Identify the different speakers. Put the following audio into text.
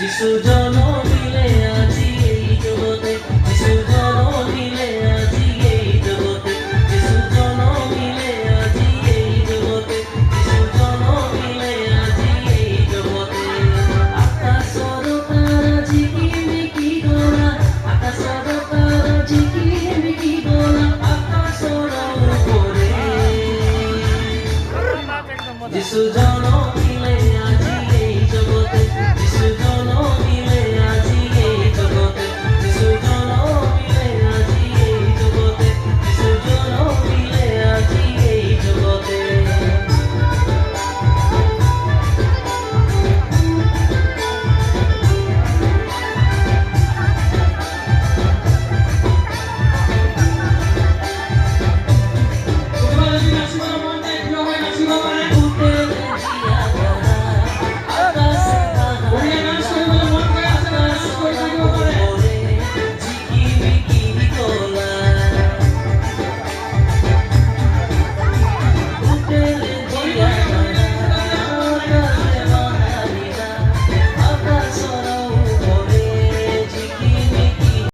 Speaker 1: যিশু জন্মিলে আজি এই জগতে, যিশু জন্মিলে আজি এই জগতে, যিশু জন্মিলে আজি এই জগতে, যিশু জন্মিলে আজি এই জগতে। আকাশৰ তাৰা ঝিকিমিকি গলা, আকাশৰ তাৰা ঝিকিমিকি গলা, আকাশৰ ওপৰে যিশু জন্ম